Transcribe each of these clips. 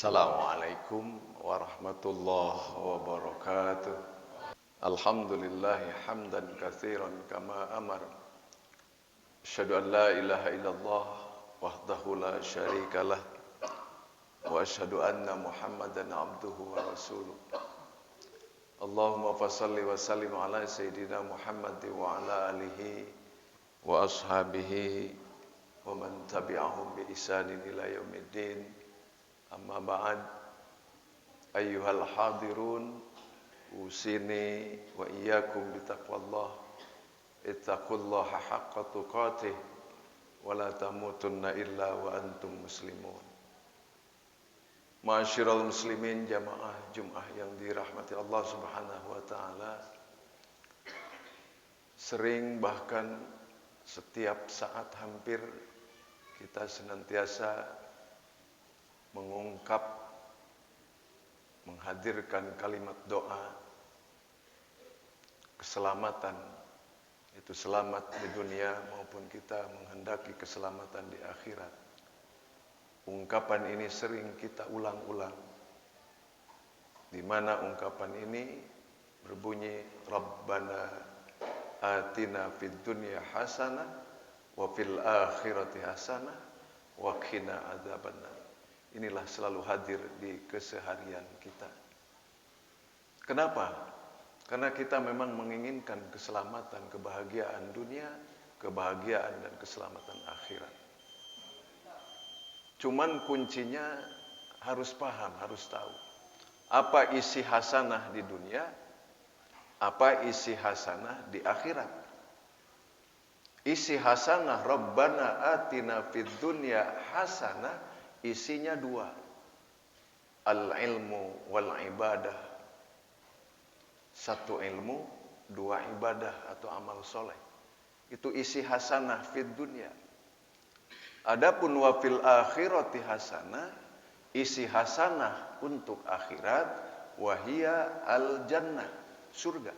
Assalamualaikum warahmatullahi wabarakatuh. Alhamdulillahi hamdan katsiran kama amar. Asyhadu an la ilaha illallah wahdahu la syarikalah wa asyhadu anna Muhammadan abduhu wa rasuluh. Allahumma fassalli wa sallim ala sayyidina Muhammad wa ala alihi wa ashabihi wa man tabi'ahum bi ihsanin ila yaumiddin. Amma ba'd. Ayyuhal hadirun, usini wa iyyakum bitaqwallah. Ittaqullaha haqqa tuqatih wa la tamutunna illa wa antum muslimun. Ma'asyiral muslimin, jamaah Jumat yang dirahmati Allah Subhanahu wa taala. Sering bahkan setiap saat hampir kita senantiasa mengungkap, menghadirkan kalimat doa keselamatan, itu selamat di dunia maupun kita menghendaki keselamatan di akhirat. Ungkapan ini sering kita ulang-ulang, di mana ungkapan ini berbunyi Rabbana atina fid dunya hasanah wa fil akhirati hasanah wa qina adzabannar. Inilah selalu hadir di keseharian kita. Kenapa? Karena kita memang menginginkan keselamatan, kebahagiaan dunia, kebahagiaan dan keselamatan akhirat. Cuman kuncinya harus paham, harus tahu. Apa isi hasanah di dunia, apa isi hasanah di akhirat. Isi hasanah Rabbana atina fid dunya hasanah, isinya dua, al-ilmu wal ibadah. Satu ilmu, dua ibadah atau amal soleh. Itu isi hasanah fid dunya. Adapun wa fil akhirati hasanah, isi hasanah untuk akhirat, wahia al jannah, surga.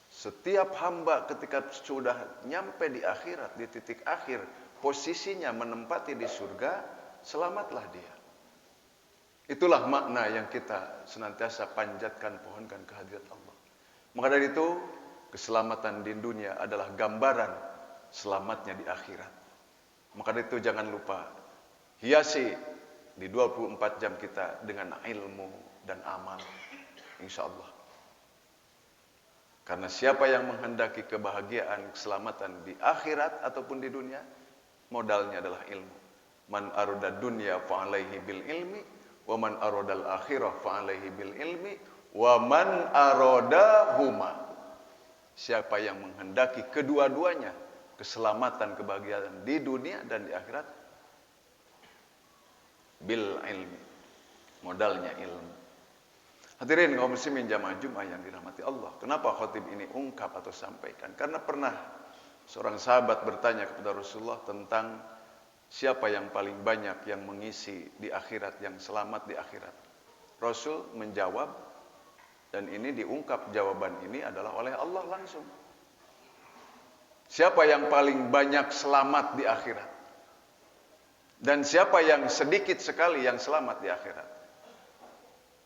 Setiap hamba ketika sudah nyampe di akhirat, di titik akhir, posisinya menempati di surga, selamatlah dia. Itulah makna yang kita senantiasa panjatkan, pohonkan kehadirat Allah. Maka dari itu, keselamatan di dunia adalah gambaran selamatnya di akhirat. Maka dari itu jangan lupa, hiasi di 24 jam kita dengan ilmu dan amal, insya Allah. Karena siapa yang menghendaki kebahagiaan, keselamatan di akhirat ataupun di dunia, modalnya adalah ilmu. Man arada dunya fa'alaihi bil ilmi, wa man aradal akhirah fa'alaihi bil ilmi, wa man arada huma. Siapa yang menghendaki kedua-duanya, keselamatan, kebahagiaan di dunia dan di akhirat, bil ilmi, modalnya ilmu. Hadirin kaum muslimin jamaah Jumat yang dirahmati Allah. Kenapa khatib ini ungkap atau sampaikan? Karena pernah seorang sahabat bertanya kepada Rasulullah tentang siapa yang paling banyak yang mengisi di akhirat, yang selamat di akhirat. Rasul menjawab, dan ini diungkap jawaban ini adalah oleh Allah langsung. Siapa yang paling banyak selamat di akhirat? Dan siapa yang sedikit sekali yang selamat di akhirat?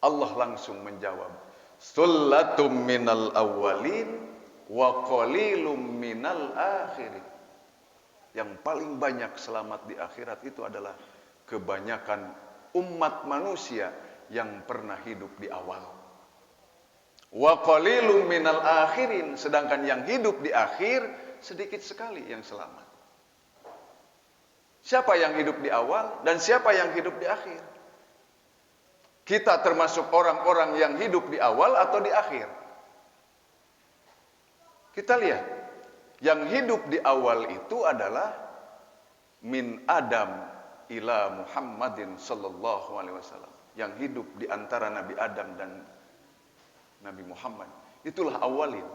Allah langsung menjawab, Sullatum minal awwalin wa qalilum minal akhirin. Yang paling banyak selamat di akhirat itu adalah kebanyakan umat manusia yang pernah hidup di awal. Wa qalilum minal akhirin, sedangkan yang hidup di akhir sedikit sekali yang selamat. Siapa yang hidup di awal dan siapa yang hidup di akhir? Kita termasuk orang-orang yang hidup di awal atau di akhir? Kita lihat, yang hidup di awal itu adalah min Adam ila Muhammadin sallallahu alaihi wasallam. Yang hidup di antara Nabi Adam dan Nabi Muhammad. Itulah awalin.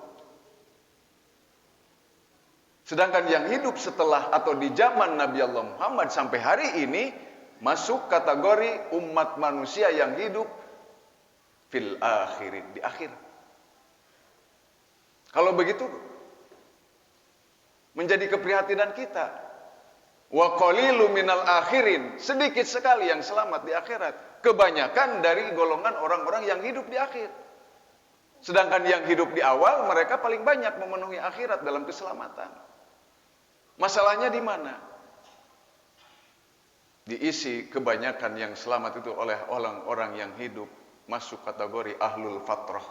Sedangkan yang hidup setelah atau di zaman Nabi Allah Muhammad sampai hari ini masuk kategori umat manusia yang hidup fil akhirin, di akhir. Kalau begitu menjadi keprihatinan kita. Wa qalilu minal akhirin, sedikit sekali yang selamat di akhirat. Kebanyakan dari golongan orang-orang yang hidup di akhir. Sedangkan yang hidup di awal, mereka paling banyak memenuhi akhirat dalam keselamatan. Masalahnya di mana? Diisi kebanyakan yang selamat itu oleh orang-orang yang hidup masuk kategori ahlul fatrah.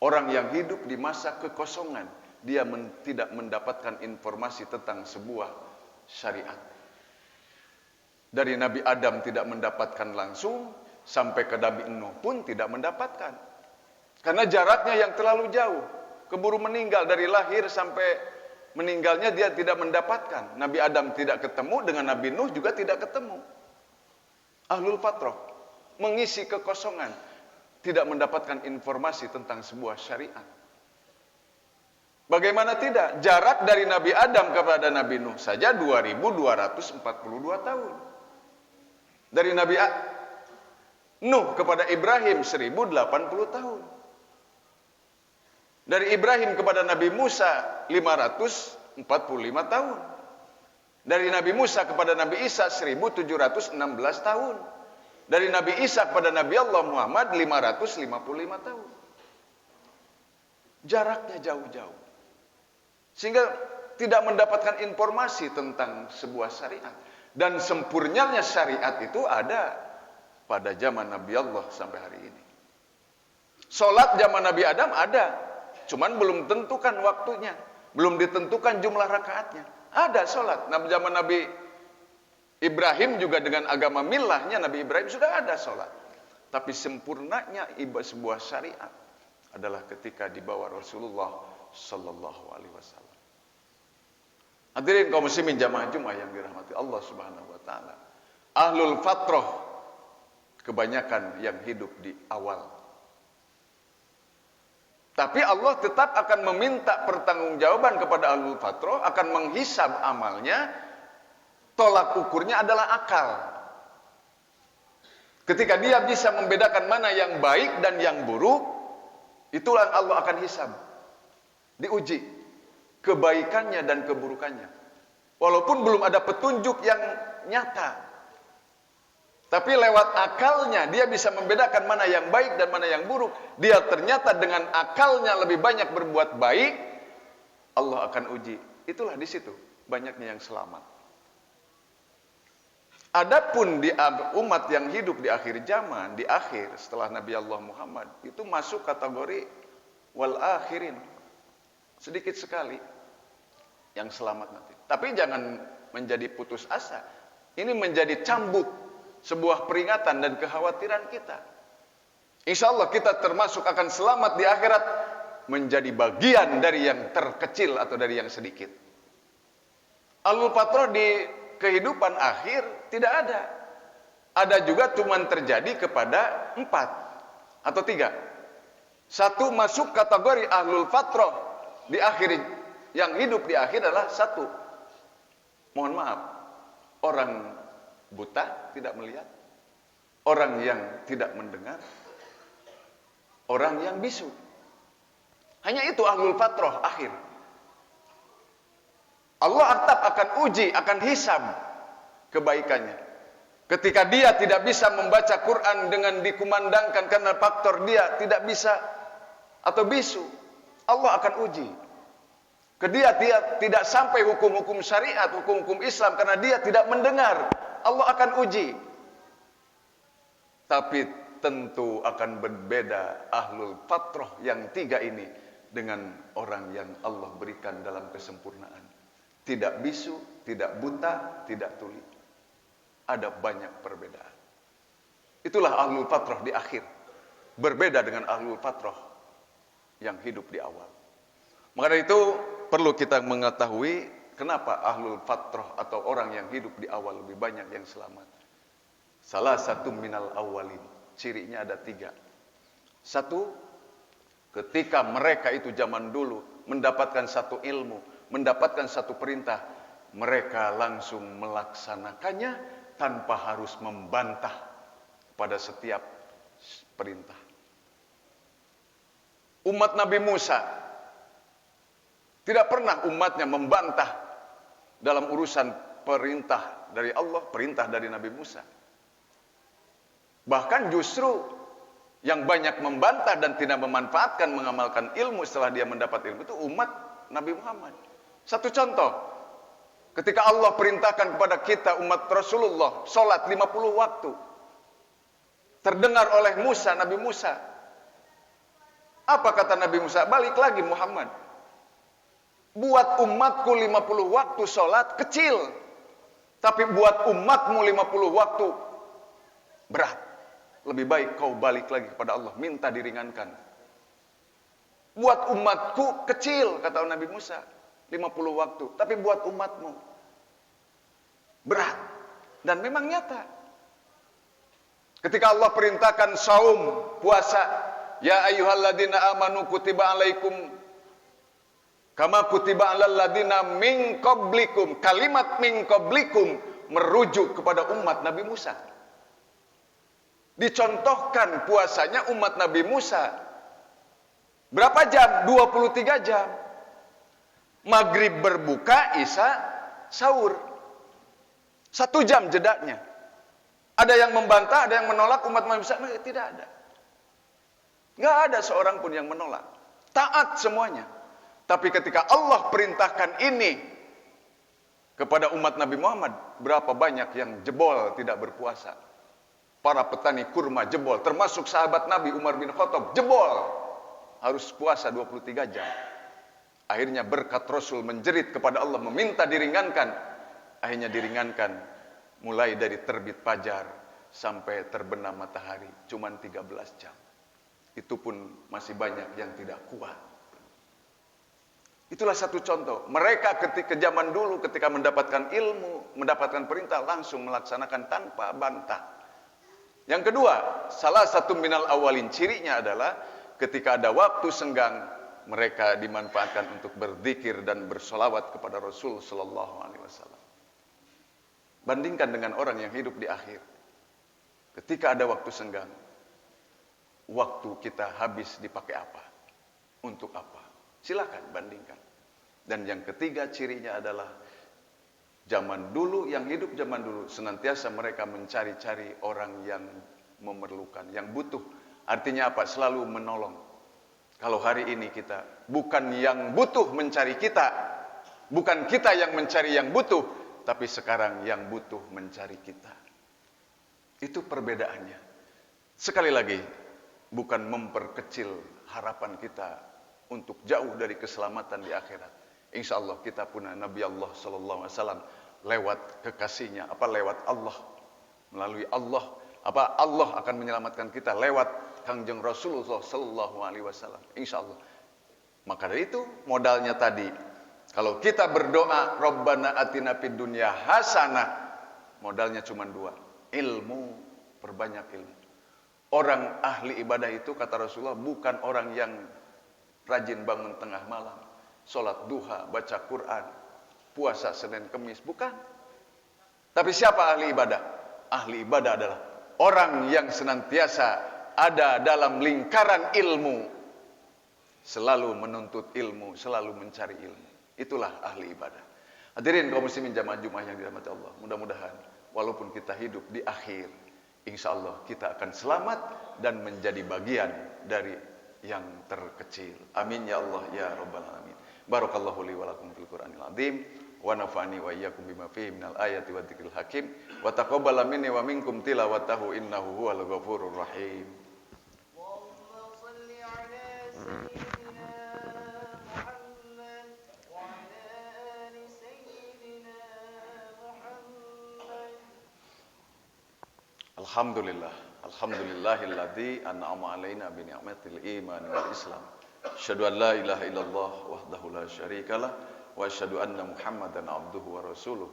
Orang yang hidup di masa kekosongan, dia tidak mendapatkan informasi tentang sebuah syariat. Dari Nabi Adam tidak mendapatkan langsung, sampai ke Nabi Nuh pun tidak mendapatkan. Karena jaraknya yang terlalu jauh. Keburu meninggal dari lahir sampai meninggalnya dia tidak mendapatkan. Nabi Adam tidak ketemu, dengan Nabi Nuh juga tidak ketemu. Ahlul fatrah mengisi kekosongan, tidak mendapatkan informasi tentang sebuah syariat. Bagaimana tidak? Jarak dari Nabi Adam kepada Nabi Nuh saja 2242 tahun. Dari Nabi Nuh kepada Ibrahim 1080 tahun. Dari Ibrahim kepada Nabi Musa 545 tahun. Dari Nabi Musa kepada Nabi Isa 1716 tahun. Dari Nabi Isa kepada Nabi Allah Muhammad 555 tahun. Jaraknya jauh-jauh. Sehingga tidak mendapatkan informasi tentang sebuah syariat. Dan sempurnanya syariat itu ada pada zaman Nabi Allah sampai hari ini. Sholat zaman Nabi Adam ada. Cuman belum tentukan waktunya. Belum ditentukan jumlah rakaatnya. Ada sholat. Zaman Nabi Ibrahim juga dengan agama millahnya Nabi Ibrahim sudah ada sholat. Tapi sempurnanya sebuah syariat adalah ketika dibawa Rasulullah Sallallahu Alaihi Wasallam. Hadirin kaum muslimin jamaah Jumat yang dirahmati Allah Subhanahu Wa Taala. Ahlul fatrah kebanyakan yang hidup di awal. Tapi Allah tetap akan meminta pertanggungjawaban kepada ahlul fatrah, akan menghisab amalnya. Tolak ukurnya adalah akal. Ketika dia bisa membedakan mana yang baik dan yang buruk, itulah Allah akan hisab. Diuji kebaikannya dan keburukannya. Walaupun belum ada petunjuk yang nyata. Tapi lewat akalnya dia bisa membedakan mana yang baik dan mana yang buruk. Dia ternyata dengan akalnya lebih banyak berbuat baik, Allah akan uji. Itulah di situ banyaknya yang selamat. Adapun di umat yang hidup di akhir zaman, di akhir setelah Nabi Allah Muhammad, itu masuk kategori wal akhirin. Sedikit sekali yang selamat nanti. Tapi jangan menjadi putus asa. Ini menjadi cambuk, sebuah peringatan dan kekhawatiran kita. Insya Allah kita termasuk akan selamat di akhirat, menjadi bagian dari yang terkecil atau dari yang sedikit. Ahlul fatrah di kehidupan akhir tidak ada. Ada juga cuma terjadi kepada 4 atau 3. Satu masuk kategori ahlul fatrah di akhir, yang hidup di akhir adalah 1. Mohon maaf, orang buta tidak melihat, orang yang tidak mendengar, orang yang bisu. Hanya itu ahlul fatrah akhir. Allah tetap akan uji, akan hisab kebaikannya. Ketika dia tidak bisa membaca Quran dengan dikumandangkan karena faktor dia tidak bisa atau bisu, Allah akan uji. Dia tidak sampai hukum-hukum syariat, hukum-hukum Islam karena dia tidak mendengar, Allah akan uji. Tapi tentu akan berbeda ahlul fatrah yang 3 ini dengan orang yang Allah berikan dalam kesempurnaan. Tidak bisu, tidak buta, tidak tuli. Ada banyak perbedaan. Itulah ahlul fatrah di akhir. Berbeda dengan ahlul fatrah yang hidup di awal. Maka dari itu perlu kita mengetahui kenapa ahlul fatrah atau orang yang hidup di awal lebih banyak yang selamat. Salah satu minal awalin. Cirinya ada 3. 1, ketika mereka itu zaman dulu mendapatkan satu ilmu, mendapatkan satu perintah, mereka langsung melaksanakannya tanpa harus membantah pada setiap perintah. Umat Nabi Musa tidak pernah umatnya membantah dalam urusan perintah dari Allah, perintah dari Nabi Musa. Bahkan justru yang banyak membantah dan tidak memanfaatkan mengamalkan ilmu setelah dia mendapat ilmu itu umat Nabi Muhammad. Satu contoh, ketika Allah perintahkan kepada kita umat Rasulullah sholat 50 waktu, terdengar oleh Musa, Nabi Musa. Apa kata Nabi Musa? Balik lagi Muhammad, buat umatku 50 waktu sholat kecil, tapi buat umatmu 50 waktu berat. Lebih baik kau balik lagi kepada Allah, minta diringankan. Buat umatku kecil, kata Nabi Musa, 50 waktu, tapi buat umatmu berat. Dan memang nyata. Ketika Allah perintahkan saum, puasa, ya ayyuhalladzina amanu kutiba alaikum kama kutiba alal ladzina min qablikum. Kalimat min qablikum merujuk kepada umat Nabi Musa. Dicontohkan puasanya umat Nabi Musa. Berapa jam? 23 jam. Maghrib berbuka, Isya sahur. 1 jam jedanya. Ada yang membantah, ada yang menolak umat Nabi Musa. Nah, tidak ada. Nggak ada seorang pun yang menolak. Taat semuanya. Tapi ketika Allah perintahkan ini kepada umat Nabi Muhammad, berapa banyak yang jebol tidak berpuasa. Para petani kurma jebol, termasuk sahabat Nabi Umar bin Khattab jebol, harus puasa 23 jam. Akhirnya berkat Rasul menjerit kepada Allah, meminta diringankan. Akhirnya diringankan, mulai dari terbit fajar sampai terbenam matahari, cuman 13 jam. Itu pun masih banyak yang tidak kuat. Itulah satu contoh. Mereka ketika zaman dulu ketika mendapatkan ilmu, mendapatkan perintah, langsung melaksanakan tanpa bantah. Yang kedua, salah satu minal awalin, cirinya adalah ketika ada waktu senggang, mereka dimanfaatkan untuk berzikir dan bersolawat kepada Rasul Sallallahu Alaihi Wasallam. Bandingkan dengan orang yang hidup di akhir. Ketika ada waktu senggang, waktu kita habis dipakai apa? Untuk apa? Silakan bandingkan. Dan yang ketiga cirinya adalah zaman dulu, yang hidup zaman dulu senantiasa mereka mencari-cari orang yang memerlukan, yang butuh. Artinya apa? Selalu menolong. Kalau hari ini kita bukan yang butuh mencari kita, bukan kita yang mencari yang butuh, tapi sekarang yang butuh mencari kita. Itu perbedaannya. Sekali lagi, bukan memperkecil harapan kita untuk jauh dari keselamatan di akhirat. Insya Allah kita punya Nabi Allah Sallallahu Alaihi Wasallam lewat kekasihnya, lewat Allah, melalui Allah, Allah akan menyelamatkan kita lewat Kangjeng Rasulullah Sallallahu Alaihi Wasallam. Insya Allah. Maka dari itu modalnya tadi, kalau kita berdoa Rabbana atina fid dunya hasanah, modalnya cuma 2, ilmu, perbanyak ilmu. Orang ahli ibadah itu kata Rasulullah bukan orang yang rajin bangun tengah malam, sholat duha, baca Quran, puasa Senin Kemis, bukan. Tapi siapa ahli ibadah? Ahli ibadah adalah orang yang senantiasa ada dalam lingkaran ilmu, selalu menuntut ilmu, selalu mencari ilmu. Itulah ahli ibadah. Hadirin kaum muslimin jamaah Jumat yang dirahmati Allah, mudah-mudahan walaupun kita hidup di akhir, insya Allah kita akan selamat dan menjadi bagian dari yang terkecil. Amin ya Allah ya Rabbal Alamin. Barakallahu li wa lakum fil Qur'anil azim wa nafa'ani wa iyyakum bima fihi minal ayati wa dzikril hakim wa taqabbala minni wa minkum tilawatahu innahu huwal ghafurur rahim. Allahumma shalli ala sayyidina Muhammad wa ala ali sayyidina Muhammad. Alhamdulillah, alhamdulillahilladzi an'ama alaina bi ni'matil iman wal islam. Asyhadu an la ilaha illallah wahdahu la syarikalah wa asyhadu anna Muhammadan abduhu wa rasuluh.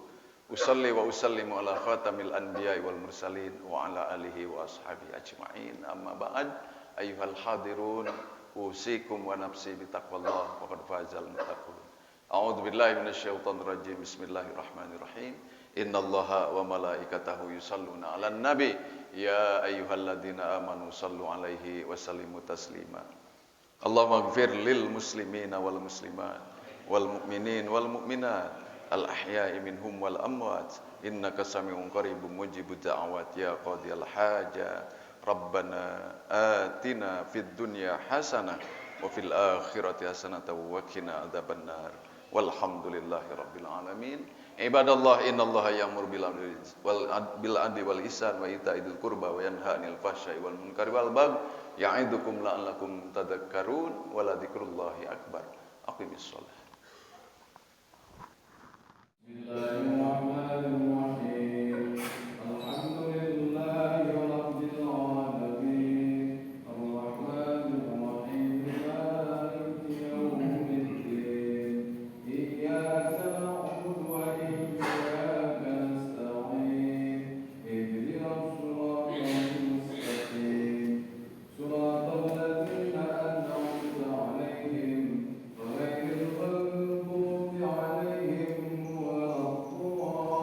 Usalli wa usallimu ala khatamil anbiya'i wal mursalin wa ala alihi wa ashabihi ajma'in. Amma ba'd, ayyuhal hadirun, usikum wa nafsi bi taqwallah wa qad fazal muttaqun. A'udzu billahi minasyaitonir rajim. Bismillahirrahmanirrahim. Innallaha wa malaikatahu yusalluna 'alan nabi ya ayyuhalladzina amanu sallu 'alaihi wa sallimu taslima. Allahumma ighfir lil muslimina wal muslimat wal mu'minin wal mu'minat al-ahya'i minhum wal amwat innaka sami'un qaribun mujibud da'awat ya qadiyal haja rabbana atina fid dunya hasanah wa fil akhirati hasanah wa qina adzabannar walhamdulillahi rabbil alamin. Ibadallah innallaha ya'muru bil adli wal ihsan wa ita'idil qurba wa yanha 'anil fahsya'i wal munkari wal baghi ya'idukum la'allakum tadhakkarun wa la dzikrullahi akbar. Aqimis shalah. Bismillahirrahmanirrahim. Alhamdulillahi rabbil alamin. Arrahmanir rahim. Maliki yaumiddin. Iyyaka na'budu wa iyyaka nasta'in. Ihdinas siratal mustaqim. Siratal ladzina an'amta 'alaihim ghairil maghdubi 'alaihim waladdallin.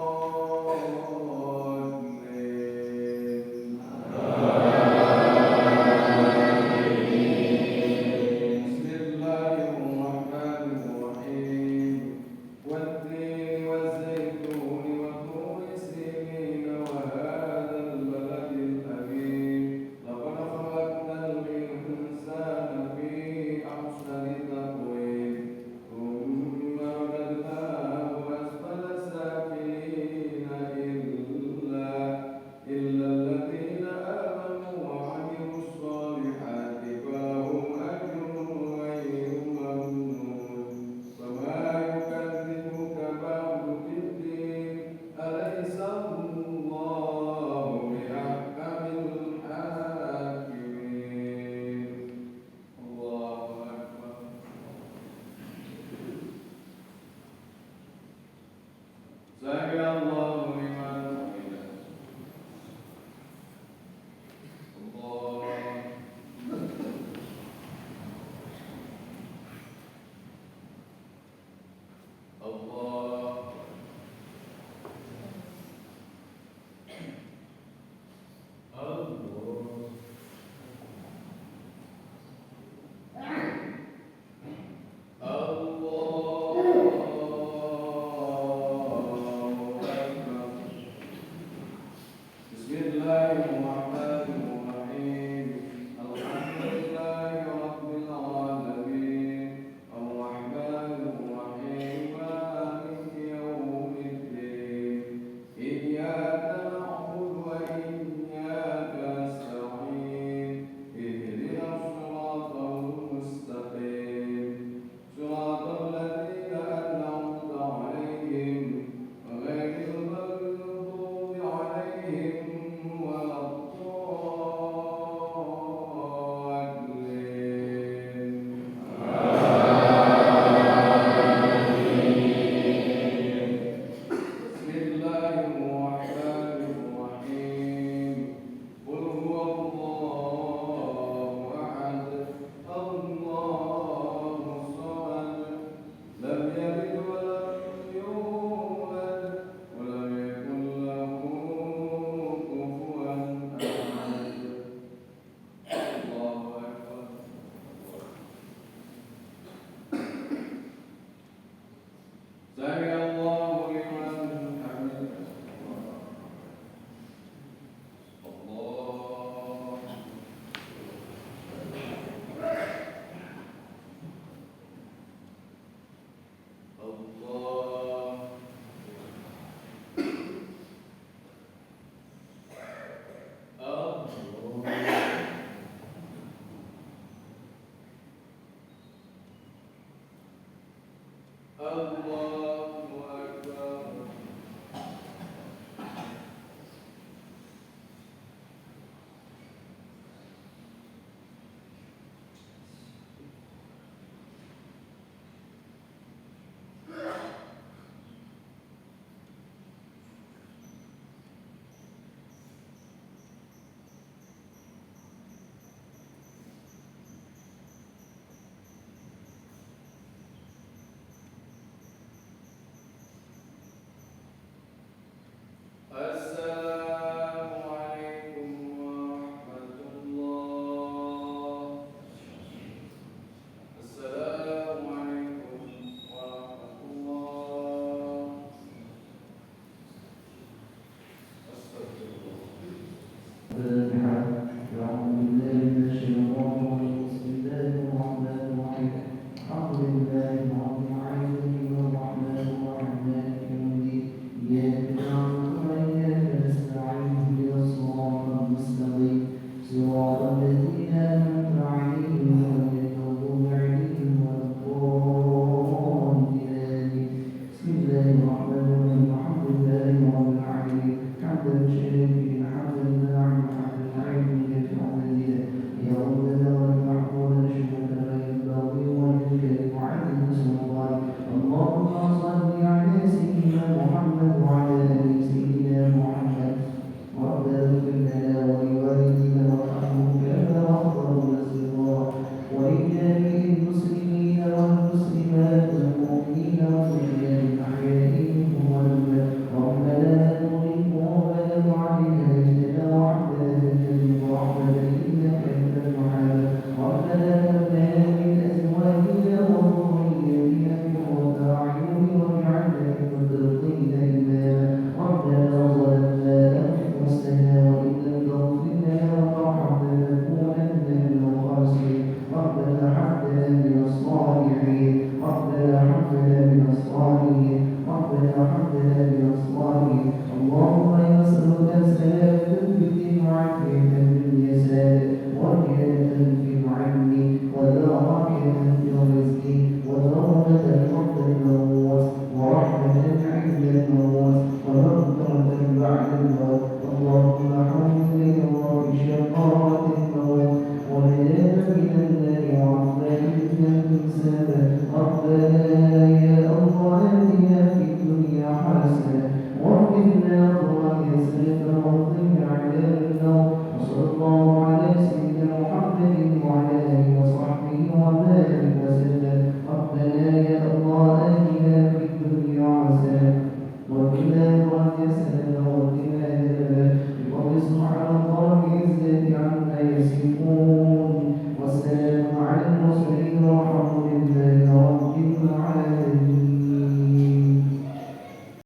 الصراط الذين أنعمت عليهم غير المغضوب عليهم ولا الضالين. بسم الله الرحمن الرحيم الحمد لله رب العالمين حمدا شاكرا حمدا ناعما حمدا عينا يدفع مزيدا يا ربنا والمحمود نشكرك لا ينبغي ولك المعلم سلطان. اللهم صل على سيدنا محمد وعلى آل سيدنا محمد ربنا اغفر لنا ولوالدينا وارحمهم كما ربونا صغارا ولجميع المسلمين والمسلمات والمؤمنين والمؤمنات الأحياء منهم والأموات. ربنا لا تزغ قلوبنا بعد إذ هديتنا وهب لنا من لدنك رحمة إنك أنت الوهاب. ربنا هب لنا من أزواجنا وذرياتنا قرة أعين واجعلنا للمتقين إماما. ربنا ظلمنا أنفسنا وإن لم تغفر لنا وترحمنا لنكونن من الخاسرين. ربنا هب لنا من الصالحين ربنا هب لنا من الصالحين ربنا هب لنا من الصالحين. اللهم نسألك سلامة في الدين وعافية في الجسد وزيادة في العلم وبركة في الرزق وتوبة قبل الموت ورحمة عند الموت ومغفرة بعد الموت. اللهم حمدنا وبشقاوة الموت ونجاة من النار وعافية من الحساب. ربنا يا الله آتنا في الدنيا حسنة وفي الآخرة حسنة